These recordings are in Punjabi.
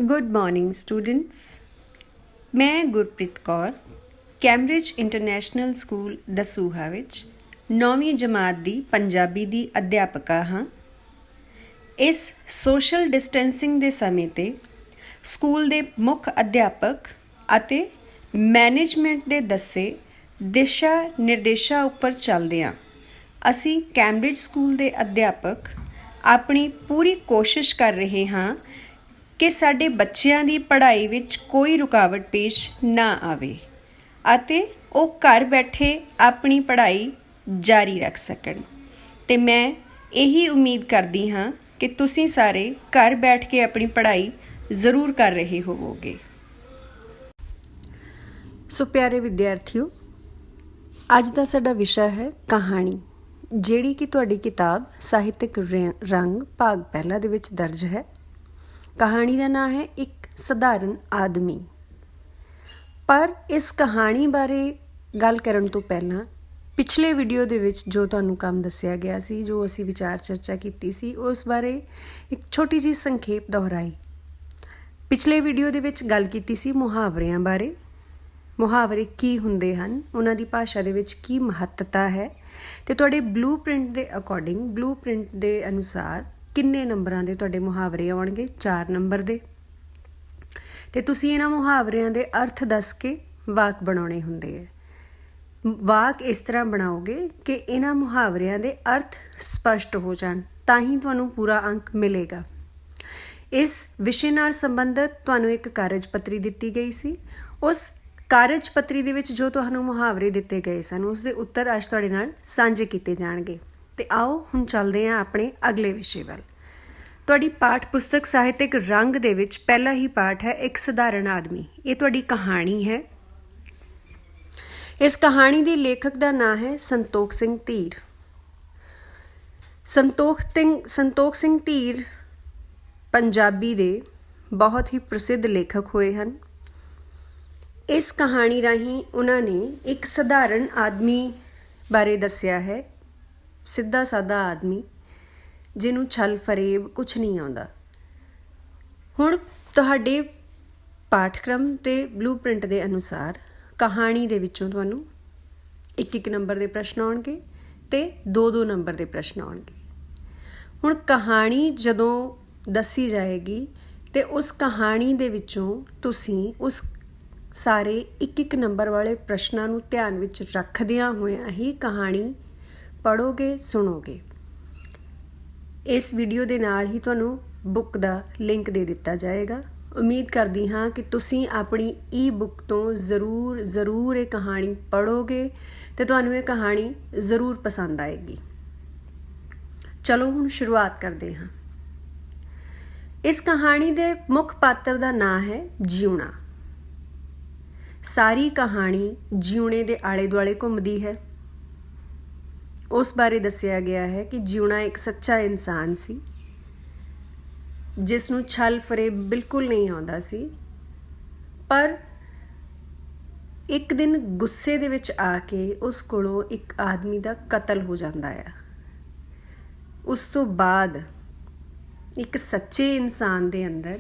Good morning students. ਮੈਂ Gurpreet Kaur Cambridge International School Dasuya ਵਿੱਚ 9ਵੀਂ ਜਮਾਤ ਦੀ ਪੰਜਾਬੀ ਦੀ ਅਧਿਆਪਕਾ ਹਾਂ। ਇਸ ਸੋਸ਼ਲ ਡਿਸਟੈਂਸਿੰਗ ਦੇ ਸਮੇਂ 'ਤੇ ਸਕੂਲ ਦੇ ਮੁੱਖ ਅਧਿਆਪਕ ਅਤੇ ਮੈਨੇਜਮੈਂਟ ਦੇ ਦੱਸੇ ਦਿਸ਼ਾ ਨਿਰਦੇਸ਼ਾਂ ਉੱਪਰ ਚੱਲਦਿਆਂ ਅਸੀਂ ਕੈਂਬਰਿਜ ਸਕੂਲ ਦੇ ਅਧਿਆਪਕ ਆਪਣੀ ਪੂਰੀ ਕੋਸ਼ਿਸ਼ ਕਰ ਰਹੇ ਹਾਂ ਕਿ ਸਾਡੇ ਬੱਚਿਆਂ ਦੀ ਪੜ੍ਹਾਈ ਵਿੱਚ ਕੋਈ ਰੁਕਾਵਟ ਪੇਸ਼ ਨਾ ਆਵੇ ਅਤੇ ਉਹ ਘਰ ਬੈਠੇ ਆਪਣੀ ਪੜ੍ਹਾਈ ਜਾਰੀ ਰੱਖ ਸਕਣ। ਅਤੇ ਮੈਂ ਇਹੀ ਉਮੀਦ ਕਰਦੀ ਹਾਂ ਕਿ ਤੁਸੀਂ ਸਾਰੇ ਘਰ ਬੈਠ ਕੇ ਆਪਣੀ ਪੜ੍ਹਾਈ ਜ਼ਰੂਰ ਕਰ ਰਹੇ ਹੋਵੋਗੇ। ਸੋ ਪਿਆਰੇ ਵਿਦਿਆਰਥੀਓ, ਅੱਜ ਦਾ ਸਾਡਾ ਵਿਸ਼ਾ ਹੈ ਕਹਾਣੀ, ਜਿਹੜੀ ਕਿ ਤੁਹਾਡੀ ਕਿਤਾਬ ਸਾਹਿਤਕ ਰੰਗ ਭਾਗ ਪਹਿਲਾ ਦੇ ਵਿੱਚ ਦਰਜ ਹੈ। ਕਹਾਣੀ ਦਾ ਨਾਂ ਹੈ ਇੱਕ ਸਧਾਰਨ ਆਦਮੀ। ਪਰ ਇਸ ਕਹਾਣੀ ਬਾਰੇ ਗੱਲ ਕਰਨ ਤੋਂ ਪਹਿਲਾਂ ਪਿਛਲੇ ਵੀਡੀਓ ਦੇ ਵਿੱਚ ਜੋ ਤੁਹਾਨੂੰ ਕੰਮ ਦੱਸਿਆ ਗਿਆ ਸੀ, ਜੋ ਅਸੀਂ ਵਿਚਾਰ ਚਰਚਾ ਕੀਤੀ ਸੀ, ਉਸ ਬਾਰੇ ਇੱਕ ਛੋਟੀ ਜਿਹੀ ਸੰਖੇਪ ਦੁਹਰਾਈ। ਪਿਛਲੇ ਵੀਡੀਓ ਦੇ ਵਿੱਚ ਗੱਲ ਕੀਤੀ ਸੀ ਮੁਹਾਵਰਿਆਂ ਬਾਰੇ। ਮੁਹਾਵਰੇ ਕੀ ਹੁੰਦੇ ਹਨ, ਉਹਨਾਂ ਦੀ ਭਾਸ਼ਾ ਦੇ ਵਿੱਚ ਕੀ ਮਹੱਤਤਾ ਹੈ, ਅਤੇ ਤੁਹਾਡੇ ਬਲੂ ਪ੍ਰਿੰਟ ਦੇ ਅਕੋਰਡਿੰਗ, ਬਲੂ ਪ੍ਰਿੰਟ ਦੇ ਅਨੁਸਾਰ ਕਿੰਨੇ ਨੰਬਰਾਂ ਦੇ ਤੁਹਾਡੇ ਮੁਹਾਵਰੇ ਆਉਣਗੇ? 4 ਨੰਬਰ ਦੇ। ਅਤੇ ਤੁਸੀਂ ਇਹਨਾਂ ਮੁਹਾਵਰਿਆਂ ਦੇ ਅਰਥ ਦੱਸ ਕੇ ਵਾਕ ਬਣਾਉਣੇ ਹੁੰਦੇ ਹੈ। ਵਾਕ ਇਸ ਤਰ੍ਹਾਂ ਬਣਾਓਗੇ ਕਿ ਇਹਨਾਂ ਮੁਹਾਵਰਿਆਂ ਦੇ ਅਰਥ ਸਪਸ਼ਟ ਹੋ ਜਾਣ, ਤਾਂ ਹੀ ਤੁਹਾਨੂੰ ਪੂਰਾ ਅੰਕ ਮਿਲੇਗਾ। ਇਸ ਵਿਸ਼ੇ ਨਾਲ ਸੰਬੰਧਿਤ ਤੁਹਾਨੂੰ ਇੱਕ ਕਾਰਜ ਪੱਤਰੀ ਦਿੱਤੀ ਗਈ ਸੀ। ਉਸ ਕਾਰਜ ਪੱਤਰੀ ਦੇ ਵਿੱਚ ਜੋ ਤੁਹਾਨੂੰ ਮੁਹਾਵਰੇ ਦਿੱਤੇ ਗਏ ਸਨ, ਉਸ ਦੇ ਉੱਤਰ ਅੱਜ ਤੁਹਾਡੇ ਨਾਲ ਸਾਂਝੇ ਕੀਤੇ ਜਾਣਗੇ। ਅਤੇ ਆਓ ਹੁਣ ਚੱਲਦੇ ਹਾਂ ਆਪਣੇ ਅਗਲੇ ਵਿਸ਼ੇ ਵੱਲ। ਤੁਹਾਡੀ ਪਾਠ ਪੁਸਤਕ ਸਾਹਿਤਕ ਰੰਗ ਦੇ ਵਿੱਚ ਪਹਿਲਾ ਹੀ ਪਾਠ ਹੈ ਇੱਕ ਸਧਾਰਨ ਆਦਮੀ। ਇਹ ਤੁਹਾਡੀ ਕਹਾਣੀ ਹੈ। ਇਸ ਕਹਾਣੀ ਦੇ ਲੇਖਕ ਦਾ ਨਾਂ ਹੈ ਸੰਤੋਖ ਸਿੰਘ ਧੀਰ। ਸੰਤੋਖ ਸਿੰਘ ਧੀਰ ਪੰਜਾਬੀ ਦੇ ਬਹੁਤ ਹੀ ਪ੍ਰਸਿੱਧ ਲੇਖਕ ਹੋਏ ਹਨ। ਇਸ ਕਹਾਣੀ ਰਾਹੀਂ ਉਹਨਾਂ ਨੇ ਇੱਕ ਸਧਾਰਨ ਆਦਮੀ ਬਾਰੇ ਦੱਸਿਆ ਹੈ, ਸਿੱਧਾ ਸਾਦਾ ਆਦਮੀ ਜਿਹਨੂੰ ਛਲ ਫਰੇਬ ਕੁਛ ਨਹੀਂ ਆਉਂਦਾ। ਹੁਣ ਤੁਹਾਡੇ ਪਾਠਕ੍ਰਮ ਅਤੇ ਬਲੂ ਪ੍ਰਿੰਟ ਦੇ ਅਨੁਸਾਰ ਕਹਾਣੀ ਦੇ ਵਿੱਚੋਂ ਤੁਹਾਨੂੰ 1-1 ਨੰਬਰ ਦੇ ਪ੍ਰਸ਼ਨ ਆਉਣਗੇ ਅਤੇ 2-2 ਨੰਬਰ ਦੇ ਪ੍ਰਸ਼ਨ ਆਉਣਗੇ। ਹੁਣ ਕਹਾਣੀ ਜਦੋਂ ਦੱਸੀ ਜਾਏਗੀ ਅਤੇ ਉਸ ਕਹਾਣੀ ਦੇ ਵਿੱਚੋਂ ਤੁਸੀਂ ਉਸ ਸਾਰੇ 1-1 ਨੰਬਰ ਵਾਲੇ ਪ੍ਰਸ਼ਨਾਂ ਨੂੰ ਧਿਆਨ ਵਿੱਚ ਰੱਖਦਿਆਂ ਹੋਇਆਂ ਹੀ ਕਹਾਣੀ ਪੜ੍ਹੋਗੇ, ਸੁਣੋਗੇ। ਇਸ ਵੀਡੀਓ ਦੇ ਨਾਲ ਹੀ ਤੁਹਾਨੂੰ ਬੁੱਕ ਦਾ ਲਿੰਕ ਦੇ ਦਿੱਤਾ ਜਾਏਗਾ। ਉਮੀਦ ਕਰਦੀ ਹਾਂ ਕਿ ਤੁਸੀਂ ਆਪਣੀ ਈ-ਬੁੱਕ ਤੋਂ ਜ਼ਰੂਰ ਇਹ ਕਹਾਣੀ ਪੜ੍ਹੋਗੇ ਅਤੇ ਤੁਹਾਨੂੰ ਇਹ ਕਹਾਣੀ ਜ਼ਰੂਰ ਪਸੰਦ ਆਏਗੀ। ਚਲੋ ਹੁਣ ਸ਼ੁਰੂਆਤ ਕਰਦੇ ਹਾਂ। ਇਸ ਕਹਾਣੀ ਦੇ ਮੁੱਖ ਪਾਤਰ ਦਾ ਨਾਂ ਹੈ ਜਿਉਣਾ। ਸਾਰੀ ਕਹਾਣੀ ਜਿਉਣੇ ਦੇ ਆਲੇ ਦੁਆਲੇ ਘੁੰਮਦੀ ਹੈ। ਉਸ ਬਾਰੇ ਦੱਸਿਆ ਗਿਆ ਹੈ ਕਿ ਜਿਉਣਾ ਇੱਕ ਸੱਚਾ ਇਨਸਾਨ ਸੀ, ਜਿਸ ਨੂੰ ਛਲ ਫਰੇਬ ਬਿਲਕੁਲ ਨਹੀਂ ਆਉਂਦਾ ਸੀ। ਪਰ ਇੱਕ ਦਿਨ ਗੁੱਸੇ ਦੇ ਵਿੱਚ ਆ ਕੇ ਉਸ ਕੋਲੋਂ ਇੱਕ ਆਦਮੀ ਦਾ ਕਤਲ ਹੋ ਜਾਂਦਾ ਹੈ। ਉਸ ਤੋਂ ਬਾਅਦ ਇੱਕ ਸੱਚੇ ਇਨਸਾਨ ਦੇ ਅੰਦਰ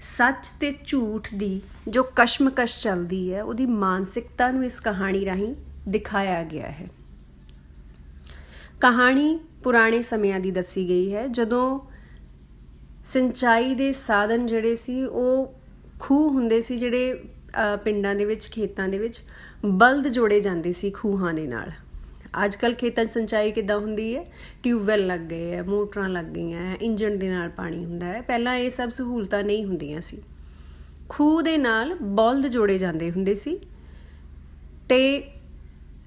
ਸੱਚ ਤੇ ਝੂਠ ਦੀ ਜੋ ਕਸ਼ਮਕਸ਼ ਚੱਲਦੀ ਹੈ, ਉਹਦੀ ਮਾਨਸਿਕਤਾ ਨੂੰ ਇਸ ਕਹਾਣੀ ਰਾਹੀਂ ਦਿਖਾਇਆ ਗਿਆ ਹੈ। ਕਹਾਣੀ ਪੁਰਾਣੇ ਸਮਿਆਂ ਦੀ ਦੱਸੀ ਗਈ ਹੈ, ਜਦੋਂ ਸਿੰਚਾਈ ਦੇ ਸਾਧਨ ਜਿਹੜੇ ਸੀ ਉਹ ਖੂਹ ਹੁੰਦੇ ਸੀ, ਜਿਹੜੇ ਪਿੰਡਾਂ ਦੇ ਵਿੱਚ, ਖੇਤਾਂ ਦੇ ਵਿੱਚ ਬਲਦ ਜੋੜੇ ਜਾਂਦੇ ਸੀ ਖੂਹਾਂ ਦੇ ਨਾਲ। ਅੱਜ ਕੱਲ੍ਹ ਖੇਤਾਂ 'ਚ ਸਿੰਚਾਈ ਕਿੱਦਾਂ ਹੁੰਦੀ ਹੈ? ਟਿਊਬਵੈੱਲ ਲੱਗ ਗਏ ਹੈ, ਮੋਟਰਾਂ ਲੱਗ ਗਈਆਂ ਹੈ, ਇੰਜਣ ਦੇ ਨਾਲ ਪਾਣੀ ਹੁੰਦਾ ਹੈ। ਪਹਿਲਾਂ ਇਹ ਸਭ ਸਹੂਲਤਾਂ ਨਹੀਂ ਹੁੰਦੀਆਂ ਸੀ। ਖੂਹ ਦੇ ਨਾਲ ਬਲਦ ਜੋੜੇ ਜਾਂਦੇ ਹੁੰਦੇ ਸੀ ਅਤੇ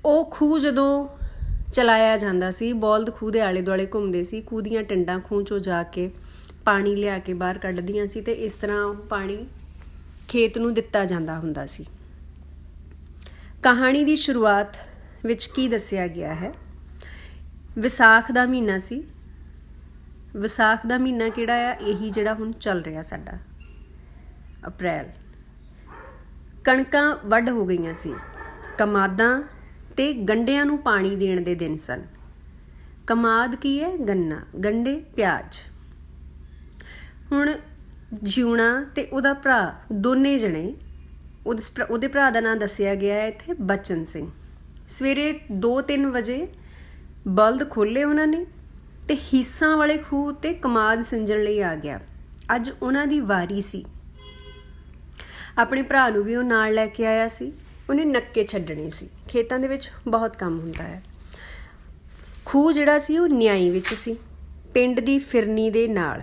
ਉਹ ਖੂਹ ਜਦੋਂ ਚਲਾਇਆ ਜਾਂਦਾ ਸੀ, ਬਲਦ ਖੂਹ ਦੇ ਆਲੇ ਦੁਆਲੇ ਘੁੰਮਦੇ ਸੀ। ਖੂਹ ਦੀਆਂ ਟਿੰਡਾਂ ਖੂਹ 'ਚੋਂ ਜਾ ਕੇ ਪਾਣੀ ਲਿਆ ਕੇ ਬਾਹਰ ਕੱਢਦੀਆਂ ਸੀ ਅਤੇ ਇਸ ਤਰ੍ਹਾਂ ਉਹ ਪਾਣੀ ਖੇਤ ਨੂੰ ਦਿੱਤਾ ਜਾਂਦਾ ਹੁੰਦਾ ਸੀ। ਕਹਾਣੀ ਦੀ ਸ਼ੁਰੂਆਤ ਵਿੱਚ ਕੀ ਦੱਸਿਆ ਗਿਆ ਹੈ? ਵਿਸਾਖ ਦਾ ਮਹੀਨਾ ਸੀ। ਵਿਸਾਖ ਦਾ ਮਹੀਨਾ ਕਿਹੜਾ ਆ? ਇਹੀ ਜਿਹੜਾ ਹੁਣ ਚੱਲ ਰਿਹਾ ਸਾਡਾ ਅਪ੍ਰੈਲ। ਕਣਕਾਂ ਵੱਢ ਹੋ ਗਈਆਂ ਸੀ। ਕਮਾਦਾਂ ਅਤੇ ਗੰਢਿਆਂ ਨੂੰ ਪਾਣੀ ਦੇਣ ਦੇ ਦਿਨ ਸਨ। ਕਮਾਦ ਕੀ ਹੈ? ਗੰਨਾ, ਗੰਢੇ ਪਿਆਜ਼। ਹੁਣ ਜਿਉਣਾ ਤੇ ਉਹਦਾ ਭਰਾ ਦੋਨੇ ਜਣੇ, ਉਹਦੇ ਭਰਾ ਦਾ ਨਾਂ ਦੱਸਿਆ ਗਿਆ ਹੈ ਇੱਥੇ ਬਚਨ ਸਿੰਘ। ਸਵੇਰੇ 2-3 ਵਜੇ ਬਲਦ ਖੋਲ੍ਹੇ ਉਹਨਾਂ ਨੇ ਤੇ ਹੀਸਾਂ ਵਾਲੇ ਖੂਹ ਉੱਤੇ ਕਮਾਦ ਸਿੰਜਣ ਲਈ ਆ ਗਿਆ। ਅੱਜ ਉਹਨਾਂ ਦੀ ਵਾਰੀ ਸੀ। ਆਪਣੇ ਭਰਾ ਨੂੰ ਵੀ ਉਹ ਨਾਲ ਲੈ ਕੇ ਆਇਆ ਸੀ। ਉਹਨੇ ਨੱਕੇ ਛੱਡਣੇ ਸੀ। ਖੇਤਾਂ ਦੇ ਵਿੱਚ ਬਹੁਤ ਕੰਮ ਹੁੰਦਾ ਹੈ। ਖੂਹ ਜਿਹੜਾ ਸੀ ਉਹ ਨਿਆਈ ਵਿੱਚ ਸੀ, ਪਿੰਡ ਦੀ ਫਿਰਨੀ ਦੇ ਨਾਲ,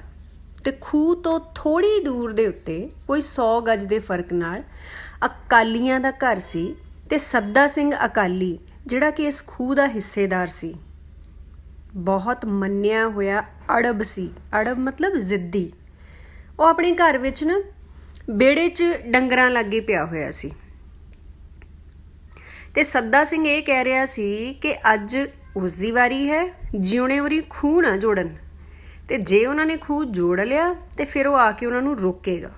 ਤੇ ਖੂਹ ਤੋਂ ਥੋੜ੍ਹੀ ਦੂਰ ਦੇ ਉੱਤੇ ਕੋਈ 100 ਗਜ ਦੇ ਫਰਕ ਨਾਲ ਅਕਾਲੀਆਂ ਦਾ ਘਰ ਸੀ ਤੇ ਸੱਦਾ ਸਿੰਘ ਅਕਾਲੀ ਜਿਹੜਾ ਕਿ ਇਸ ਖੂਹ ਦਾ ਹਿੱਸੇਦਾਰ ਸੀ, ਬਹੁਤ ਮੰਨਿਆ ਹੋਇਆ ਅੜਬ ਸੀ। ਅੜਬ ਮਤਲਬ ਜ਼ਿੱਦੀ। ਉਹ ਆਪਣੇ ਘਰ ਵਿੱਚ ਨਾ ਵਿਹੜੇ 'ਚ ਡੰਗਰਾਂ ਲਾਗੇ ਪਿਆ ਹੋਇਆ ਸੀ ਤੇ ਸੱਦਾ ਸਿੰਘ ਇਹ ਕਹਿ ਰਿਹਾ ਸੀ ਕਿ ਅੱਜ ਉਸ ਦੀ ਵਾਰੀ ਹੈ, ਜਿਉਣੇ ਵਾਰੀ ਖੂਹ ਨਾ ਜੋੜਨ, ਤੇ ਜੇ ਉਹਨਾਂ ਨੇ ਖੂਹ ਜੋੜ ਲਿਆ ਤੇ ਫਿਰ ਉਹ ਆ ਕੇ ਉਹਨਾਂ ਨੂੰ ਰੋਕੇਗਾ।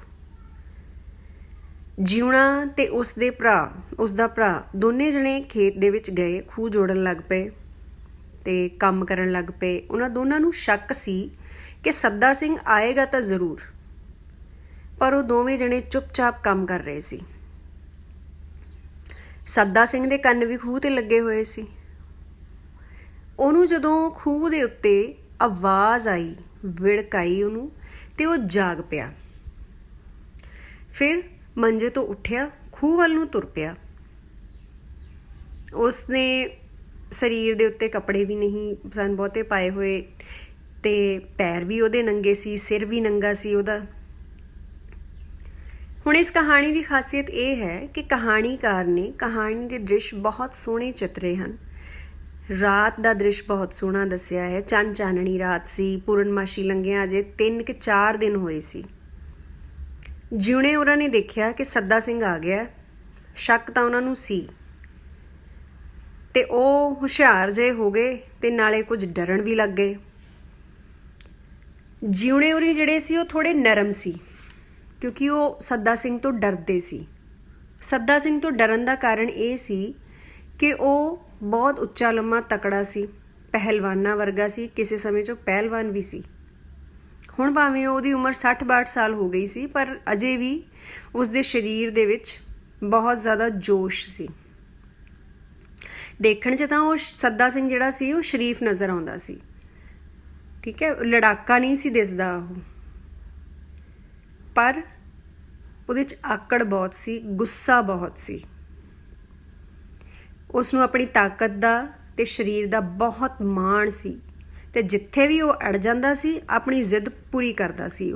ਜਿਉਣਾ ਤੇ ਉਸਦਾ ਭਰਾ ਦੋਨੇ ਜਣੇ ਖੇਤ ਦੇ ਵਿੱਚ ਗਏ, ਖੂਹ ਜੋੜਨ ਲੱਗ ਪਏ ਤੇ ਕੰਮ ਕਰਨ ਲੱਗ ਪਏ। ਉਹਨਾਂ ਦੋਨਾਂ ਨੂੰ ਸ਼ੱਕ ਸੀ ਕਿ ਸੱਦਾ ਸਿੰਘ ਆਏਗਾ ਤਾਂ ਜ਼ਰੂਰ, ਪਰ ਉਹ ਦੋਵੇਂ ਜਣੇ ਚੁੱਪਚਾਪ ਕੰਮ ਕਰ ਰਹੇ ਸੀ। ਸੱਦਾ ਸਿੰਘ ਦੇ ਕੰਨ ਵੀ ਖੂਹ ਤੇ ਲੱਗੇ ਹੋਏ ਸੀ। ਉਹਨੂੰ ਜਦੋਂ ਖੂਹ ਦੇ ਉੱਤੇ ਆਵਾਜ਼ ਆਈ, ਵਿੜਕ ਆਈ ਉਹਨੂੰ, ਤੇ ਉਹ ਜਾਗ ਪਿਆ। ਫਿਰ ਮੰਜੇ ਤੋਂ ਉੱਠਿਆ, ਖੂਹ ਵੱਲ ਨੂੰ ਤੁਰ ਪਿਆ। ਉਸਨੇ ਸਰੀਰ ਦੇ ਉੱਤੇ ਕੱਪੜੇ ਵੀ ਨਹੀਂ ਸਨ ਬਹੁਤੇ ਪਾਏ ਹੋਏ ਤੇ ਪੈਰ ਵੀ ਉਹਦੇ ਨੰਗੇ ਸੀ, ਸਿਰ ਵੀ ਨੰਗਾ ਸੀ ਉਹਦਾ। ਹੁਣ ਇਸ ਕਹਾਣੀ ਦੀ ਖਾਸੀਅਤ ਇਹ ਹੈ ਕਿ ਕਹਾਣੀਕਾਰ ਨੇ ਕਹਾਣੀ ਦੇ ਦ੍ਰਿਸ਼ ਬਹੁਤ ਸੋਹਣੇ ਚਿੱਤਰੇ ਹਨ। ਰਾਤ ਦਾ ਦ੍ਰਿਸ਼ ਬਹੁਤ ਸੋਹਣਾ ਦੱਸਿਆ ਹੈ। ਚੰਨ ਚਾਨਣੀ ਰਾਤ ਸੀ, ਪੂਰਨਮਾਸ਼ੀ ਲੰਘਿਆ ਅਜੇ 3 ਕਿ 4 ਦਿਨ ਹੋਏ ਸੀ। ਜਿਉਣੇ ਉਹਨਾਂ ਨੇ ਦੇਖਿਆ ਕਿ ਸੱਦਾ ਸਿੰਘ ਆ ਗਿਆ। ਸ਼ੱਕ ਤਾਂ ਉਹਨਾਂ ਨੂੰ ਸੀ ਤੇ ਉਹ ਹੁਸ਼ਿਆਰ ਜਿਹੇ ਹੋ ਗਏ ਤੇ ਨਾਲੇ ਕੁਝ ਡਰਨ ਵੀ ਲੱਗ ਗਏ। ਜਿਉਣੇ ਉਰੀ ਜਿਹੜੇ ਸੀ ਉਹ ਥੋੜ੍ਹੇ ਨਰਮ ਸੀ ਕਿਉਂਕਿ ਉਹ ਸੱਦਾ ਸਿੰਘ ਤੋਂ ਡਰਦੇ ਸੀ। ਸੱਦਾ ਸਿੰਘ ਤੋਂ ਡਰਨ ਦਾ ਕਾਰਨ ਇਹ ਸੀ ਕਿ ਉਹ ਬਹੁਤ ਉੱਚਾ ਲੰਮਾ ਤਕੜਾ ਸੀ, ਪਹਿਲਵਾਨਾਂ ਵਰਗਾ ਸੀ, ਕਿਸੇ ਸਮੇਂ 'ਚੋਂ ਪਹਿਲਵਾਨ ਵੀ ਸੀ। ਹੁਣ ਭਾਵੇਂ ਉਹਦੀ ਉਮਰ 60-62 ਸਾਲ ਹੋ ਗਈ ਸੀ, ਪਰ ਅਜੇ ਵੀ ਉਸਦੇ ਸਰੀਰ ਦੇ ਵਿੱਚ ਬਹੁਤ ਜ਼ਿਆਦਾ ਜੋਸ਼ ਸੀ। ਦੇਖਣ 'ਚ ਤਾਂ ਉਹ ਸੱਦਾ ਸਿੰਘ ਜਿਹੜਾ ਸੀ ਉਹ ਸ਼ਰੀਫ ਨਜ਼ਰ ਆਉਂਦਾ ਸੀ, ਠੀਕ ਹੈ, ਲੜਾਕਾ ਨਹੀਂ ਸੀ ਦਿਸਦਾ ਉਹ, ਪਰ ਉਹਦੇ 'ਚ ਆਕੜ ਬਹੁਤ ਸੀ, ਗੁੱਸਾ ਬਹੁਤ ਸੀ। ਉਸਨੂੰ ਆਪਣੀ ਤਾਕਤ ਦਾ ਤੇ ਸਰੀਰ ਦਾ ਬਹੁਤ ਮਾਣ ਸੀ ਤੇ ਜਿੱਥੇ ਵੀ ਉਹ ਅੜ ਜਾਂਦਾ ਸੀ ਆਪਣੀ ਜ਼ਿੱਦ ਪੂਰੀ ਕਰਦਾ ਸੀ।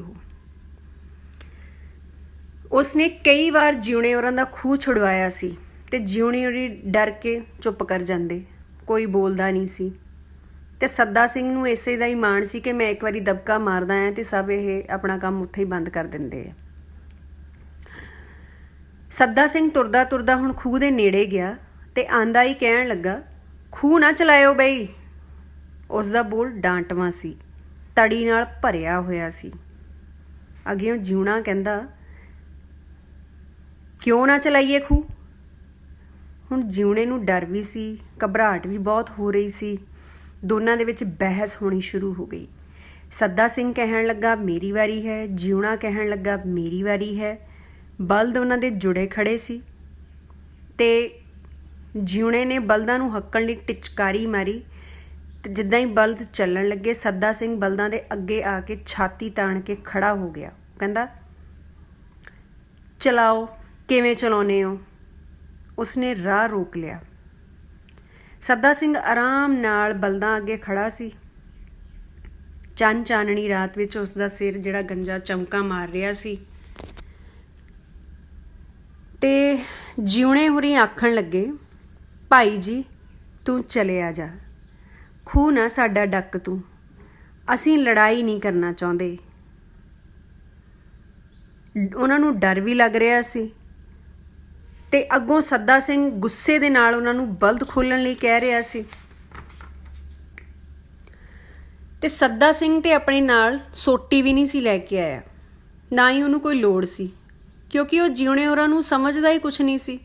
ਉਸਨੇ ਕਈ ਵਾਰ ਜਿਉਣੇ ਹੋਰਾਂ ਦਾ ਖੂਹ ਛੁਡਵਾਇਆ ਸੀ ਤੇ ਜਿਉਣੇ ਹੋਰੀ ਡਰ ਕੇ ਚੁੱਪ ਕਰ ਜਾਂਦੇ, ਕੋਈ ਬੋਲਦਾ ਨਹੀਂ ਸੀ। ਤੇ ਸੱਦਾ ਸਿੰਘ ਨੂੰ ਇਸੇ ਦਾ ਹੀ ਮਾਣ ਸੀ ਕਿ ਮੈਂ ਇੱਕ ਵਾਰੀ ਦਬਕਾ ਮਾਰਦਾ ਹਾਂ ਤੇ ਸਭ ਇਹ ਆਪਣਾ ਕੰਮ ਉੱਥੇ ਹੀ ਬੰਦ ਕਰ ਦਿੰਦੇ ਆ। ਸੱਦਾ ਸਿੰਘ ਤੁਰਦਾ ਤੁਰਦਾ ਹੁਣ ਖੂਹ ਦੇ ਨੇੜੇ ਗਿਆ ਤੇ ਆਂਦਾ ਹੀ ਕਹਿਣ ਲੱਗਾ, ਖੂਹ ਨਾ ਚਲਾਇਓ ਬਈ। ਉਸਦਾ ਬੋਲ ਡਾਂਟਵਾਂ ਸੀ, ਤੜੀ ਨਾਲ ਭਰਿਆ ਹੋਇਆ ਸੀ। ਅੱਗਿਓਂ ਜਿਉਣਾ ਕਹਿੰਦਾ, ਕਿਉਂ ਨਾ ਚਲਾਈਏ ਖੂਹ। ਹੁਣ ਜਿਉਣੇ ਨੂੰ ਡਰ ਵੀ ਸੀ, ਘਬਰਾਹਟ ਵੀ ਬਹੁਤ ਹੋ ਰਹੀ ਸੀ। ਦੋਨਾਂ ਦੇ ਵਿੱਚ ਬਹਿਸ ਹੋਣੀ ਸ਼ੁਰੂ ਹੋ ਗਈ। ਸੱਦਾ ਸਿੰਘ ਕਹਿਣ ਲੱਗਾ ਮੇਰੀ ਵਾਰੀ ਹੈ, ਜਿਉਣਾ ਕਹਿਣ ਲੱਗਾ ਮੇਰੀ ਵਾਰੀ ਹੈ। ਬਲਦ ਉਹਨਾਂ ਦੇ ਜੁੜੇ ਖੜੇ ਸੀ ਤੇ ਜਿਉਣੇ ਨੇ ਬਲਦਾਂ ਨੂੰ ਹੱਕਣ ਲਈ ਟਿਚਕਾਰੀ ਮਾਰੀ ਤੇ ਜਿੱਦਾਂ ਹੀ ਬਲਦ ਚੱਲਣ ਲੱਗੇ ਸੱਦਾ ਸਿੰਘ ਬਲਦਾਂ ਦੇ ਅੱਗੇ ਆ ਕੇ ਛਾਤੀ ਤਾਣ ਕੇ ਖੜਾ ਹੋ ਗਿਆ। ਕਹਿੰਦਾ, ਚਲਾਓ, ਕਿਵੇਂ ਚਲਾਉਂਦੇ ਹੋ। ਉਸਨੇ ਰਾਹ ਰੋਕ ਲਿਆ। ਸੱਦਾ ਸਿੰਘ ਆਰਾਮ ਨਾਲ ਬਲਦਾਂ ਅੱਗੇ ਖੜਾ ਸੀ। ਚੰਨ ਚਾਨਣੀ ਰਾਤ ਵਿੱਚ ਉਸਦਾ ਸਿਰ ਜਿਹੜਾ ਗੰਜਾ ਚਮਕਾ ਮਾਰ ਰਿਹਾ ਸੀ ਤੇ ਜਿਉਣੇ ਹੋਰੀ ਆਖਣ ਲੱਗੇ, ਭਾਈ ਜੀ ਤੂੰ ਚਲਿਆ ਜਾ, ਖੂਹ ਨਾ ਸਾਡਾ ਡੱਕ ਤੂੰ, ਅਸੀਂ ਲੜਾਈ ਨਹੀਂ ਕਰਨਾ ਚਾਹੁੰਦੇ। ਉਹਨਾਂ ਨੂੰ ਡਰ ਵੀ ਲੱਗ ਰਿਹਾ ਸੀ ਤੇ ਅੱਗੋਂ ਸੱਦਾ ਸਿੰਘ ਗੁੱਸੇ ਦੇ ਨਾਲ ਉਹਨਾਂ ਨੂੰ ਬਲਦ ਖੋਲ੍ਹਣ ਲਈ ਕਹਿ ਰਿਹਾ ਸੀ ਤੇ ਸੱਦਾ ਸਿੰਘ ਤੇ ਆਪਣੇ ਨਾਲ ਸੋਟੀ ਵੀ ਨਹੀਂ ਸੀ ਲੈ ਕੇ ਆਇਆ, ਨਾ ਹੀ ਉਹਨੂੰ ਕੋਈ ਲੋੜ ਸੀ ਕਿਉਂਕਿ ਉਹ ਜਿਉਣੇ ਹੋਰਾਂ ਨੂੰ ਸਮਝਦਾ ਹੀ ਕੁਛ ਨਹੀਂ ਸੀ।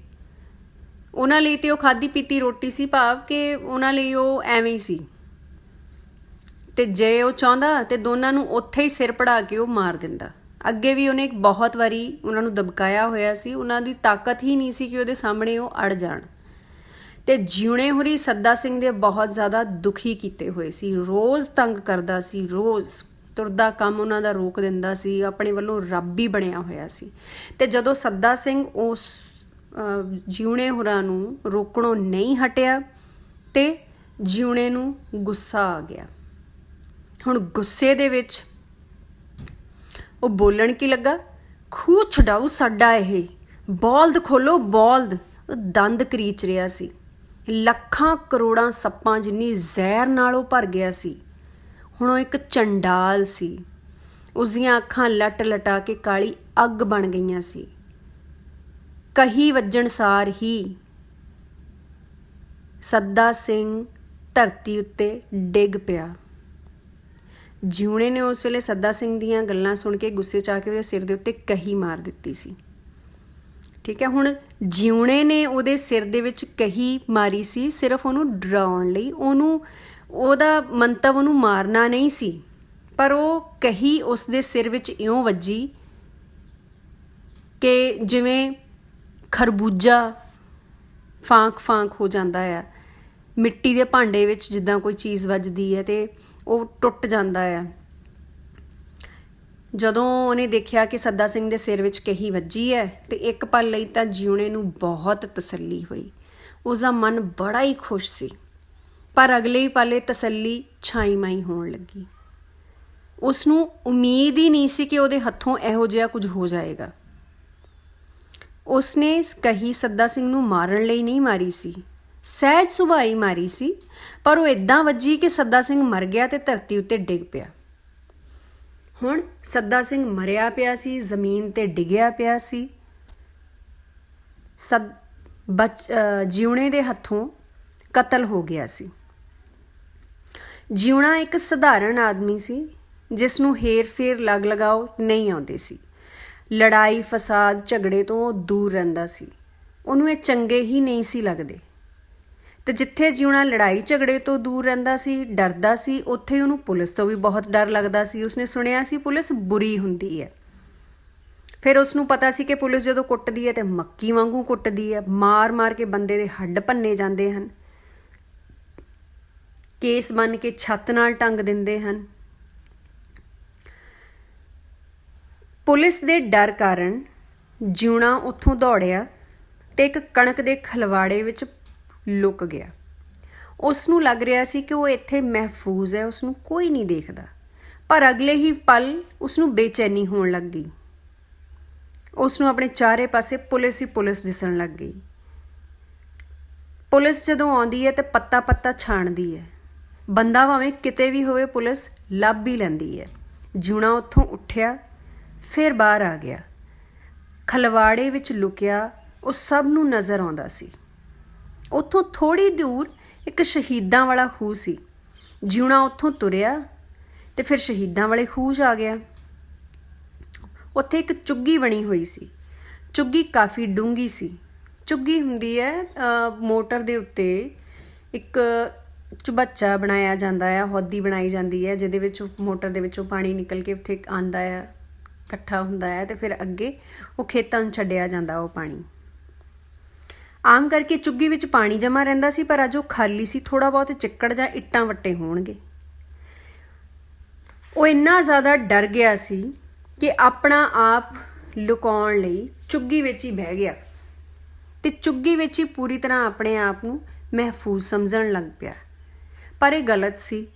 ਉਹਨਾਂ ਲਈ ਤੇ ਉਹ ਖਾਧੀ ਪੀਤੀ ਰੋਟੀ ਸੀ, ਭਾਵ ਕਿ ਉਹਨਾਂ ਲਈ ਉਹ ਐਵੇਂ ਹੀ ਸੀ। ਤੇ ਜੇ ਉਹ ਚਾਹੁੰਦਾ ਤੇ ਦੋਨਾਂ ਨੂੰ ਉੱਥੇ ਹੀ ਸਿਰ ਪੜਾ ਕੇ ਉਹ ਮਾਰ ਦਿੰਦਾ, ਅੱਗੇ ਵੀ ਉਹਨੇ ਬਹੁਤ ਵਾਰੀ ਉਹਨਾਂ ਨੂੰ ਦਬਕਾਇਆ ਹੋਇਆ ਸੀ, ਉਹਨਾਂ ਦੀ ਤਾਕਤ ਹੀ ਨਹੀਂ ਸੀ ਕਿ ਉਹਦੇ ਸਾਹਮਣੇ ਉਹ ਅੜ ਜਾਣ। ਤੇ ਜਿਉਣੇ ਹੋਰੀ ਸੱਦਾ ਸਿੰਘ ਦੇ ਬਹੁਤ ਜ਼ਿਆਦਾ ਦੁਖੀ ਕੀਤੇ ਹੋਏ ਸੀ, ਰੋਜ਼ ਤੰਗ ਕਰਦਾ ਸੀ, ਰੋਜ਼ ਤੁਰਦਾ ਕੰਮ ਉਹਨਾਂ ਦਾ ਰੋਕ ਦਿੰਦਾ ਸੀ, ਆਪਣੇ ਵੱਲੋਂ ਰੱਬ ਹੀ ਬਣਿਆ ਹੋਇਆ ਸੀ। ਤੇ ਜਦੋਂ ਸੱਦਾ ਸਿੰਘ ਉਸ ਜਿਉਣੇ ਹੋਰਾਂ ਨੂੰ ਰੋਕਣੋਂ ਨਹੀਂ ਹਟਿਆ ਤੇ ਜਿਉਣੇ ਨੂੰ ਗੁੱਸਾ ਆ ਗਿਆ। ਹੁਣ ਗੁੱਸੇ ਦੇ ਵਿੱਚ ਉਹ ਬੋਲਣ ਕੀ ਲੱਗਾ, ਖੂਹ ਛਡਾਊ ਸਾਡਾ ਇਹ, ਬੌਲਦ ਖੋਲੋ ਬੌਲਦ। ਦੰਦ ਕਰੀਚ ਰਿਹਾ ਸੀ, ਲੱਖਾਂ ਕਰੋੜਾਂ ਸੱਪਾਂ ਜਿੰਨੀ ਜ਼ਹਿਰ ਨਾਲ ਉਹ ਭਰ ਗਿਆ ਸੀ। ਹੁਣ ਉਹ ਇੱਕ ਚੰਡਾਲ ਸੀ, ਉਸਦੀਆਂ ਅੱਖਾਂ ਲਟ ਲਟਾ ਕੇ ਕਾਲੀ ਅੱਗ ਬਣ ਗਈਆਂ ਸੀ। ਕਹੀ ਵੱਜਣ ਸਾਰ ਹੀ ਸੱਦਾ ਸਿੰਘ ਧਰਤੀ ਉੱਤੇ ਡਿੱਗ ਪਿਆ। ਜਿਉਣੇ ਨੇ ਉਸ ਵੇਲੇ ਸੱਦਾ ਸਿੰਘ ਦੀਆਂ ਗੱਲਾਂ ਸੁਣ ਕੇ ਗੁੱਸੇ 'ਚ ਆ ਕੇ ਉਹਦੇ ਸਿਰ ਦੇ ਉੱਤੇ ਕਹੀ ਮਾਰ ਦਿੱਤੀ ਸੀ। ਠੀਕ ਹੈ, ਹੁਣ ਜਿਉਣੇ ਨੇ ਉਹਦੇ ਸਿਰ ਦੇ ਵਿੱਚ ਕਹੀ ਮਾਰੀ ਸੀ ਸਿਰਫ ਉਹਨੂੰ ਡਰਾਉਣ ਲਈ। ਉਹਦਾ ਮੰਤਵ ਉਹਨੂੰ ਮਾਰਨਾ ਨਹੀਂ ਸੀ, ਪਰ ਉਹ ਕਹੀ ਉਸ ਦੇ ਸਿਰ ਵਿੱਚ ਇਉਂ ਵੱਜੀ ਕਿ ਜਿਵੇਂ ਖਰਬੂਜਾ ਫਾਂਕ ਹੋ ਜਾਂਦਾ ਆ ਮਿੱਟੀ ਦੇ ਭਾਂਡੇ ਵਿੱਚ, ਜਿੱਦਾਂ ਕੋਈ ਚੀਜ਼ ਵੱਜਦੀ ਹੈ ਤੇ ਉਹ ਟੁੱਟ ਜਾਂਦਾ ਆ। ਜਦੋਂ ਉਹਨੇ ਦੇਖਿਆ ਕਿ ਸੱਦਾ ਸਿੰਘ ਦੇ ਸਿਰ ਵਿੱਚ ਕਹੀ ਵੱਜੀ ਹੈ ਤੇ ਇੱਕ ਪਲ ਲਈ ਤਾਂ ਜਿਉਣੇ ਨੂੰ ਬਹੁਤ ਤਸੱਲੀ ਹੋਈ, ਉਸਦਾ ਮਨ ਬੜਾ ਹੀ ਖੁਸ਼ ਸੀ। ਪਰ ਅਗਲੇ ਹੀ ਪਲੇ ਤਸੱਲੀ ਛਾਈ ਮਾਈ ਹੋਣ ਲੱਗੀ। ਉਸਨੂੰ ਉਮੀਦ ਹੀ ਨਹੀਂ ਸੀ ਕਿ ਉਹਦੇ ਹੱਥੋਂ ਇਹੋ ਜਿਹਾ ਕੁਝ ਹੋ ਜਾਏਗਾ। ਉਸਨੇ ਕਹੀ ਸੱਦਾ ਸਿੰਘ ਨੂੰ ਮਾਰਨ ਲਈ ਨਹੀਂ ਮਾਰੀ ਸੀ, ਸਹਿਜ ਸੁਭਾਈ ਮਾਰੀ ਸੀ, ਪਰ ਉਹ ਇੱਦਾਂ ਵੱਜੀ ਕਿ ਸੱਦਾ ਸਿੰਘ ਮਰ ਗਿਆ ਤੇ ਧਰਤੀ ਉੱਤੇ ਡਿੱਗ ਪਿਆ। ਹੁਣ ਸੱਦਾ ਸਿੰਘ ਮਰਿਆ ਪਿਆ ਸੀ, ਜ਼ਮੀਨ ਤੇ ਡਿੱਗਿਆ ਪਿਆ ਸੀ। ਜਿਉਣੇ ਦੇ ਹੱਥੋਂ ਕਤਲ ਹੋ ਗਿਆ ਸੀ। ਜਿਉਣਾ ਇੱਕ ਸਧਾਰਨ ਆਦਮੀ ਸੀ ਜਿਸ ਨੂੰ ਹੇਰ ਫੇਰ ਲਗ ਲਗਾਓ ਨਹੀਂ ਆਉਂਦੇ ਸੀ। ਲੜਾਈ ਫਸਾਦ ਝਗੜੇ ਤੋਂ ਉਹ ਦੂਰ ਰਹਿੰਦਾ ਸੀ, ਉਹਨੂੰ ਇਹ ਚੰਗੇ ਹੀ ਨਹੀਂ ਸੀ ਲੱਗਦੇ। ਤੇ ਜਿੱਥੇ ਜਿਉਣਾ ਲੜਾਈ ਝਗੜੇ ਤੋਂ ਦੂਰ ਰਹਿੰਦਾ ਸੀ, ਡਰਦਾ ਸੀ, ਉੱਥੇ ਉਹਨੂੰ ਪੁਲਿਸ ਤੋਂ ਵੀ ਬਹੁਤ ਡਰ ਲੱਗਦਾ ਸੀ। ਉਸਨੇ ਸੁਣਿਆ ਸੀ ਪੁਲਿਸ ਬੁਰੀ ਹੁੰਦੀ ਹੈ। ਫਿਰ ਉਸਨੂੰ ਪਤਾ ਸੀ ਕਿ ਪੁਲਿਸ ਜਦੋਂ ਕੁੱਟਦੀ ਹੈ ਤੇ ਮੱਕੀ ਵਾਂਗੂ ਕੁੱਟਦੀ ਹੈ, ਮਾਰ ਮਾਰ ਕੇ ਬੰਦੇ ਦੇ ਹੱਡ ਭੰਨੇ ਜਾਂਦੇ ਹਨ, ਕੇਸ ਬਣ ਕੇ ਛੱਤ ਨਾਲ ਟੰਗ ਦਿੰਦੇ ਹਨ। ਪੁਲਿਸ ਦੇ ਡਰ ਕਾਰਨ ਜਿਉਣਾ ਉੱਥੋਂ ਦੌੜਿਆ ਤੇ ਇੱਕ ਕਣਕ ਦੇ ਖਲਵਾੜੇ ਵਿੱਚ ਲੁਕ ਗਿਆ। ਉਸ ਨੂੰ ਲੱਗ ਰਿਹਾ ਸੀ ਕਿ ਉਹ ਇੱਥੇ ਮਹਿਫੂਜ਼ ਹੈ, ਉਸਨੂੰ ਕੋਈ ਨਹੀਂ ਦੇਖਦਾ। ਪਰ ਅਗਲੇ ਹੀ ਪਲ ਉਸਨੂੰ ਬੇਚੈਨੀ ਹੋਣ ਲੱਗ ਗਈ। ਉਸ ਨੂੰ ਆਪਣੇ ਚਾਰੇ ਪਾਸੇ ਪੁਲਿਸ ਹੀ ਪੁਲਿਸ ਦਿਸਣ ਲੱਗ ਗਈ। ਪੁਲਿਸ ਜਦੋਂ ਆਉਂਦੀ ਹੈ ਤੇ ਪੱਤਾ ਪੱਤਾ ਛਾਣਦੀ ਹੈ, ਬੰਦਾ ਭਾਵੇਂ ਕਿਤੇ ਵੀ ਹੋਵੇ ਪੁਲਿਸ ਲੱਭ ਹੀ ਲੈਂਦੀ ਹੈ। ਜਿਉਣਾ ਉੱਥੋਂ ਉੱਠਿਆ, ਫਿਰ ਬਾਹਰ ਆ ਗਿਆ। ਖਲਵਾੜੇ ਵਿੱਚ ਲੁਕਿਆ ਉਹ ਸਭ ਨੂੰ ਨਜ਼ਰ ਆਉਂਦਾ ਸੀ। ਉੱਥੋਂ ਥੋੜ੍ਹੀ ਦੂਰ ਇੱਕ ਸ਼ਹੀਦਾਂ ਵਾਲਾ ਖੂਹ ਸੀ। ਜਿਉਣਾ ਉੱਥੋਂ ਤੁਰਿਆ ਤੇ ਫਿਰ ਸ਼ਹੀਦਾਂ ਵਾਲੇ ਖੂਹ 'ਚ ਆ ਗਿਆ। ਉੱਥੇ ਇੱਕ ਚੁੱਗੀ ਬਣੀ ਹੋਈ ਸੀ। ਚੁੱਗੀ ਕਾਫੀ ਡੂੰਘੀ ਸੀ। ਚੁੱਗੀ ਹੁੰਦੀ ਹੈ ਮੋਟਰ ਦੇ ਉੱਤੇ ਇੱਕ ਚੁਬੱਚਾ ਬਣਾਇਆ ਜਾਂਦਾ ਆ, ਹੌਦੀ ਬਣਾਈ ਜਾਂਦੀ ਹੈ, ਜਿਹਦੇ ਵਿੱਚ ਮੋਟਰ ਦੇ ਵਿੱਚੋਂ ਪਾਣੀ ਨਿਕਲ ਕੇ ਉੱਥੇ ਆਉਂਦਾ ਆ, ਇਕੱਠਾ ਹੁੰਦਾ ਹੈ ਤੇ ਫਿਰ ਅੱਗੇ ਉਹ ਖੇਤਾਂ ਨੂੰ ਛੱਡਿਆ ਜਾਂਦਾ ਉਹ ਪਾਣੀ। ਆਮ ਕਰਕੇ ਚੁੱਗੀ ਵਿੱਚ ਪਾਣੀ ਜਮ੍ਹਾਂ ਰਹਿੰਦਾ ਸੀ, ਪਰ ਅੱਜ ਉਹ ਖਾਲੀ ਸੀ। ਥੋੜ੍ਹਾ ਬਹੁਤ ਚਿੱਕੜ ਜਾਂ ਇੱਟਾਂ ਵੱਟੇ ਹੋਣਗੇ। ਉਹ ਇੰਨਾ ਜ਼ਿਆਦਾ ਡਰ ਗਿਆ ਸੀ ਕਿ ਆਪਣਾ ਆਪ ਲੁਕਾਉਣ ਲਈ ਚੁੱਗੀ ਵਿੱਚ ਹੀ ਬਹਿ ਗਿਆ ਤੇ ਚੁੱਗੀ ਵਿੱਚ ਹੀ ਪੂਰੀ ਤਰ੍ਹਾਂ ਆਪਣੇ ਆਪ ਨੂੰ ਮਹਿਫੂਜ਼ ਸਮਝਣ ਲੱਗ ਪਿਆ। ਪਰ ਇਹ ਗਲਤ ਸੀ,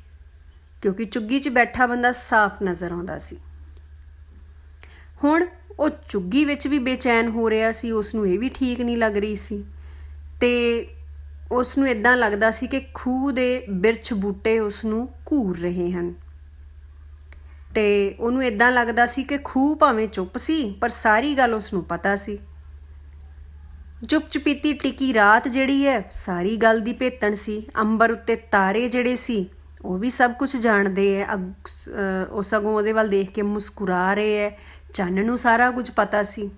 ਕਿਉਂਕਿ ਚੁੱਗੀ 'ਚ ਬੈਠਾ ਬੰਦਾ ਸਾਫ਼ ਨਜ਼ਰ ਆਉਂਦਾ ਸੀ। ਹੁਣ ਉਹ ਚੁੱਗੀ ਵਿੱਚ ਵੀ ਬੇਚੈਨ ਹੋ ਰਿਹਾ ਸੀ, ਉਸਨੂੰ ਇਹ ਵੀ ਠੀਕ ਨਹੀਂ ਲੱਗ ਰਹੀ ਸੀ ਤੇ ਉਸਨੂੰ ਇੱਦਾਂ ਲੱਗਦਾ ਸੀ ਕਿ ਖੂਹ ਦੇ ਬਿਰਛ ਬੂਟੇ ਉਸਨੂੰ ਘੂਰ ਰਹੇ ਹਨ ਤੇ ਉਹਨੂੰ ਇੱਦਾਂ ਲੱਗਦਾ ਸੀ ਕਿ ਖੂਹ ਭਾਵੇਂ ਚੁੱਪ ਸੀ ਪਰ ਸਾਰੀ ਗੱਲ ਉਸਨੂੰ ਪਤਾ ਸੀ। ਚੁੱਪ ਚੁਪੀਤੀ ਟਿਕੀ ਰਾਤ ਜਿਹੜੀ ਹੈ ਸਾਰੀ ਗੱਲ ਦੀ ਭੇਤਣ ਸੀ। ਅੰਬਰ ਉੱਤੇ ਤਾਰੇ ਜਿਹੜੇ ਸੀ ਉਹ ਵੀ ਸਭ ਕੁਝ ਜਾਣਦੇ ਹੈ। ਉਹ ਸਗੋਂ ਉਹਦੇ ਵੱਲ ਦੇਖ ਕੇ ਮੁਸਕਰਾ ਰਹੇ ਹੈ। ਚੰਨ ਨੂੰ ਸਾਰਾ ਕੁਝ ਪਤਾ ਸੀ।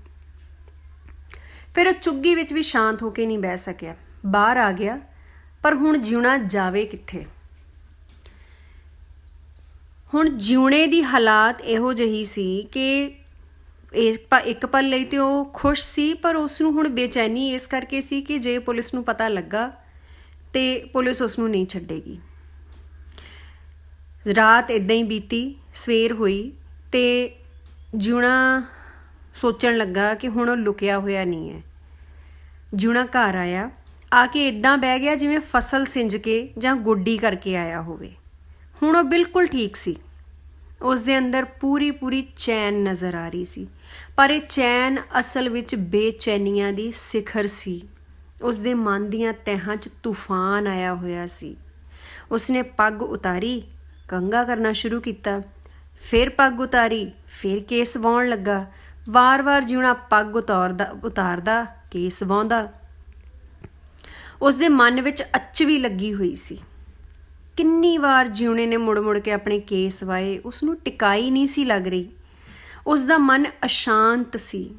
ਫਿਰ ਉਹ ਚੁੱਗੀ ਵਿੱਚ ਵੀ ਸ਼ਾਂਤ ਹੋ ਕੇ ਨਹੀਂ ਬਹਿ ਸਕਿਆ, ਬਾਹਰ ਆ ਗਿਆ। ਪਰ ਹੁਣ ਜਿਉਣਾ ਜਾਵੇ ਕਿੱਥੇ? ਹੁਣ ਜਿਉਣੇ ਦੀ ਹਾਲਾਤ ਇਹੋ ਜਿਹੀ ਸੀ ਕਿ ਇੱਕ ਪਲ ਲਈ ਤੇ ਉਹ ਖੁਸ਼ ਸੀ, ਪਰ ਉਸ ਨੂੰ ਹੁਣ ਬੇਚੈਨੀ ਇਸ ਕਰਕੇ ਸੀ ਕਿ ਜੇ ਪੁਲਿਸ ਨੂੰ ਪਤਾ ਲੱਗਾ ਤੇ ਪੁਲਿਸ ਉਸ ਨੂੰ ਨਹੀਂ ਛੱਡੇਗੀ। ਰਾਤ ਇੱਦਾਂ ਹੀ ਬੀਤੀ, ਸਵੇਰ ਹੋਈ ਤੇ ਜਿਉਣਾ ਸੋਚਣ ਲੱਗਾ ਕਿ ਹੁਣ ਉਹ ਲੁਕਿਆ ਹੋਇਆ ਨਹੀਂ ਹੈ। ਜਿਉਣਾ ਘਰ ਆਇਆ, ਆ ਕੇ ਇੱਦਾਂ ਬਹਿ ਗਿਆ ਜਿਵੇਂ ਫਸਲ ਸਿੰਜ ਕੇ ਜਾਂ ਗੋਡੀ ਕਰਕੇ ਆਇਆ ਹੋਵੇ। ਹੁਣ ਉਹ ਬਿਲਕੁਲ ਠੀਕ ਸੀ। ਉਸ ਦੇ ਅੰਦਰ ਪੂਰੀ ਚੈਨ ਨਜ਼ਰ ਆ ਰਹੀ ਸੀ, ਪਰ ਇਹ ਚੈਨ ਅਸਲ ਵਿੱਚ ਬੇਚੈਨੀਆਂ ਦੀ ਸਿਖਰ ਸੀ। ਉਸ ਦੇ ਮਨ ਦੀਆਂ ਤਹਿਾਂ 'ਚ ਤੂਫਾਨ ਆਇਆ ਹੋਇਆ ਸੀ। ਉਸਨੇ ਪੱਗ ਉਤਾਰੀ, ਕੰਘਾ ਕਰਨਾ ਸ਼ੁਰੂ ਕੀਤਾ, ਫਿਰ ਪੱਗ ਉਤਾਰੀ, ਫਿਰ ਕੇਸ ਵਾਹੁਣ ਲੱਗਾ। ਵਾਰ-ਵਾਰ ਜਿਉਣਾ ਪੱਗ ਉਤਾਰਦਾ ਕੇਸ ਵਾਹੁੰਦਾ। ਉਸ ਦੇ ਮਨ ਵਿੱਚ ਅੱਚ ਵੀ ਲੱਗੀ ਹੋਈ ਸੀ। ਕਿੰਨੀ ਵਾਰ ਜਿਉਣੇ ਨੇ ਮੁੜ ਕੇ ਆਪਣੇ ਕੇਸ ਵਾਏ, ਉਸ ਨੂੰ ਟਿਕਾਈ ਨਹੀਂ ਸੀ ਲੱਗ ਰਹੀ। ਉਸ ਦਾ ਮਨ ਅਸ਼ਾਂਤ ਸੀ।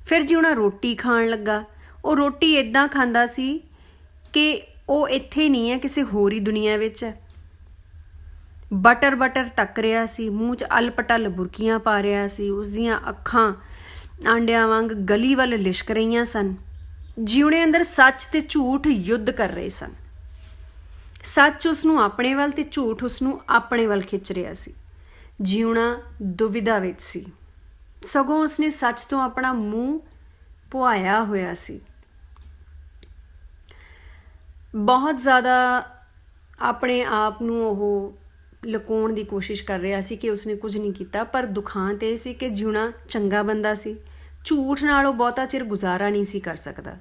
ਫਿਰ ਜਿਉਣਾ ਰੋਟੀ ਖਾਣ ਲੱਗਾ। ਉਹ ਰੋਟੀ ਇੱਦਾਂ ਖਾਂਦਾ ਸੀ ਕਿ ਉਹ ਇੱਥੇ ਨਹੀਂ ਹੈ, ਕਿਸੇ ਹੋਰ ਹੀ ਦੁਨੀਆ ਵਿੱਚ ਹੈ। ਬਟਰ ਤੱਕ ਰਿਹਾ ਸੀ, ਮੂੰਹ 'ਚ ਅਲਪਟਲ ਬੁਰਕੀਆਂ ਪਾ ਰਿਹਾ ਸੀ। ਉਸ ਦੀਆਂ ਅੱਖਾਂ ਆਂਡਿਆਂ ਵਾਂਗ ਗਲੀ ਵੱਲ ਲਿਸ਼ਕ ਰਹੀਆਂ ਸਨ। ਜਿਉਣੇ ਅੰਦਰ ਸੱਚ ਤੇ ਝੂਠ ਯੁੱਧ ਕਰ ਰਹੇ ਸਨ। ਸੱਚ ਉਸ ਨੂੰ ਆਪਣੇ ਵੱਲ ਤੇ ਝੂਠ ਉਸ ਨੂੰ ਆਪਣੇ ਵੱਲ ਖਿੱਚ ਰਿਹਾ ਸੀ। ਜਿਉਣਾ ਦੁਵਿਧਾ ਵਿੱਚ ਸੀ। ਸਗੋਂ ਉਸਨੇ ਸੱਚ ਤੋਂ ਆਪਣਾ ਮੂੰਹ ਪੁਆਇਆ ਹੋਇਆ ਸੀ। ਬਹੁਤ ਜ਼ਿਆਦਾ ਆਪਣੇ ਆਪ ਨੂੰ ਉਹ ਲੁਕਾਉਣ ਦੀ ਕੋਸ਼ਿਸ਼ ਕਰ ਰਿਹਾ ਸੀ ਕਿ ਉਸਨੇ ਕੁਝ ਨਹੀਂ ਕੀਤਾ, ਪਰ ਦੁਖਾਂਤ ਇਹ ਸੀ ਕਿ ਜਿਉਣਾ ਚੰਗਾ ਬੰਦਾ ਸੀ। ਝੂਠ ਨਾਲ ਉਹ ਬਹੁਤਾ ਚਿਰ ਗੁਜ਼ਾਰਾ ਨਹੀਂ ਸੀ ਕਰ ਸਕਦਾ।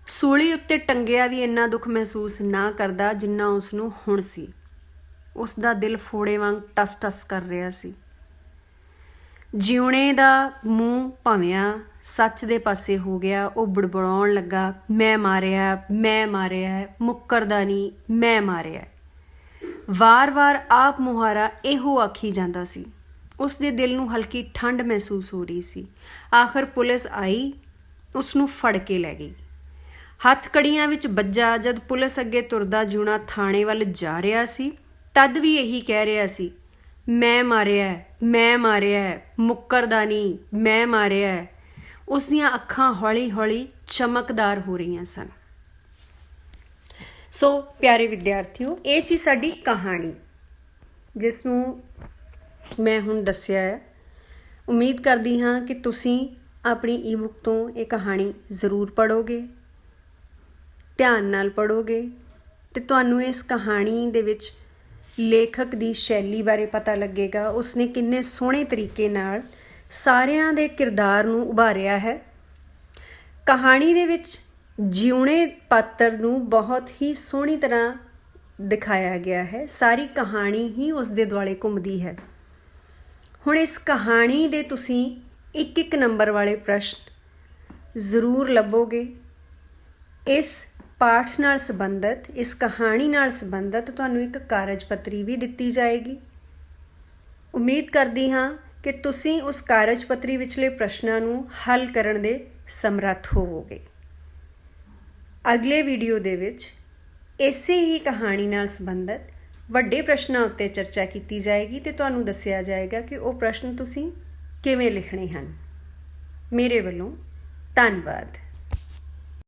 ਸੂਲੀ ਉੱਤੇ ਟੰਗਿਆ ਵੀ ਇੰਨਾ ਦੁੱਖ ਮਹਿਸੂਸ ਨਾ ਕਰਦਾ ਜਿੰਨਾ ਉਸ ਨੂੰ ਹੁਣ ਸੀ। ਉਸ ਦਾ ਦਿਲ ਫੋੜੇ ਵਾਂਗ ਟਸ ਕਰ ਰਿਹਾ ਸੀ। ਜਿਉਣੇ ਦਾ ਮੂੰਹ ਭੰਵਿਆ ਸੱਚ ਦੇ ਪਾਸੇ ਹੋ ਗਿਆ। ਉਹ ਬੜਬੜਾਉਣ ਲੱਗਾ, ਮੈਂ ਮਾਰਿਆ, ਮੁੱਕਰਦਾ ਨਹੀਂ, ਮੈਂ ਮਾਰਿਆ। ਵਾਰ-ਵਾਰ ਆਪ ਮੁਹਾਰਾ ਇਹੋ ਆਖੀ ਜਾਂਦਾ ਸੀ। ਉਸ ਦੇ ਦਿਲ ਨੂੰ ਹਲਕੀ ਠੰਡ ਮਹਿਸੂਸ ਹੋ ਰਹੀ ਸੀ। ਆਖਰ ਪੁਲਿਸ ਆਈ, ਉਸ ਨੂੰ ਫੜ ਕੇ ਲੈ ਗਈ। ਹੱਥ ਕੜੀਆਂ ਵਿੱਚ ਵੱਜਾ। ਜਦ ਪੁਲਿਸ ਅੱਗੇ ਤੁਰਦਾ ਜਿਉਣਾ ਥਾਣੇ ਵੱਲ ਜਾ ਰਿਹਾ ਸੀ, ਤਦ ਵੀ ਇਹੀ ਕਹਿ ਰਿਹਾ ਸੀ, ਮੈਂ ਮਾਰਿਆ, ਮੁੱਕਰਦਾ ਨਹੀਂ, ਮੈਂ ਮਾਰਿਆ। ਉਸ ਦੀਆਂ ਅੱਖਾਂ ਹੌਲੀ ਚਮਕਦਾਰ ਹੋ ਰਹੀਆਂ ਸਨ। ਸੋ ਪਿਆਰੇ ਵਿਦਿਆਰਥੀਓ, ਇਹ ਸੀ ਸਾਡੀ ਕਹਾਣੀ ਜਿਸ ਨੂੰ ਮੈਂ ਹੁਣ ਦੱਸਿਆ ਹੈ। ਉਮੀਦ ਕਰਦੀ ਹਾਂ ਕਿ ਤੁਸੀਂ ਆਪਣੀ ਈ-ਬੁੱਕ ਤੋਂ ਇਹ ਕਹਾਣੀ ਜ਼ਰੂਰ ਪੜ੍ਹੋਗੇ, ਧਿਆਨ ਨਾਲ ਪੜ੍ਹੋਗੇ ਅਤੇ ਤੁਹਾਨੂੰ ਇਸ ਕਹਾਣੀ ਦੇ ਵਿੱਚ ਲੇਖਕ ਦੀ ਸ਼ੈਲੀ ਬਾਰੇ ਪਤਾ ਲੱਗੇਗਾ। ਉਸਨੇ ਕਿੰਨੇ ਸੋਹਣੇ ਤਰੀਕੇ ਨਾਲ ਸਾਰਿਆਂ ਦੇ ਕਿਰਦਾਰ ਨੂੰ ਉਭਾਰਿਆ ਹੈ। ਕਹਾਣੀ ਦੇ ਵਿੱਚ ਜਿਉਣੇ ਪਾਤਰ ਨੂੰ ਬਹੁਤ ਹੀ ਸੋਹਣੀ ਤਰ੍ਹਾਂ ਦਿਖਾਇਆ ਗਿਆ ਹੈ। ਸਾਰੀ ਕਹਾਣੀ ਹੀ ਉਸ ਦੇ ਦੁਆਲੇ ਘੁੰਮਦੀ ਹੈ। ਹੁਣ ਇਸ ਕਹਾਣੀ ਦੇ ਤੁਸੀਂ ਇੱਕ ਨੰਬਰ ਵਾਲੇ ਪ੍ਰਸ਼ਨ ਜ਼ਰੂਰ ਲੱਭੋਗੇ। ਇਸ ਪਾਠ ਨਾਲ ਸੰਬੰਧਿਤ, ਇਸ ਕਹਾਣੀ ਨਾਲ ਸੰਬੰਧਿਤ ਤੁਹਾਨੂੰ ਇੱਕ ਕਾਰਜ ਪੱਤਰੀ ਵੀ ਦਿੱਤੀ ਜਾਏਗੀ। ਉਮੀਦ ਕਰਦੀ ਹਾਂ ਕਿ ਤੁਸੀਂ ਉਸ ਕਾਰਜ ਪੱਤਰੀ ਵਿਚਲੇ ਪ੍ਰਸ਼ਨਾਂ ਨੂੰ ਹੱਲ ਕਰਨ ਦੇ ਸਮਰੱਥ ਹੋਵੋਗੇ। ਅਗਲੇ ਵੀਡੀਓ ਦੇ ਵਿੱਚ ਇਸੇ ਹੀ ਕਹਾਣੀ ਨਾਲ ਸੰਬੰਧਿਤ ਵੱਡੇ ਪ੍ਰਸ਼ਨਾਂ ਉੱਤੇ ਚਰਚਾ ਕੀਤੀ ਜਾਏਗੀ ਅਤੇ ਤੁਹਾਨੂੰ ਦੱਸਿਆ ਜਾਏਗਾ ਕਿ ਉਹ ਪ੍ਰਸ਼ਨ ਤੁਸੀਂ ਕਿਵੇਂ ਲਿਖਣੇ ਹਨ। ਮੇਰੇ ਵੱਲੋਂ ਧੰਨਵਾਦ।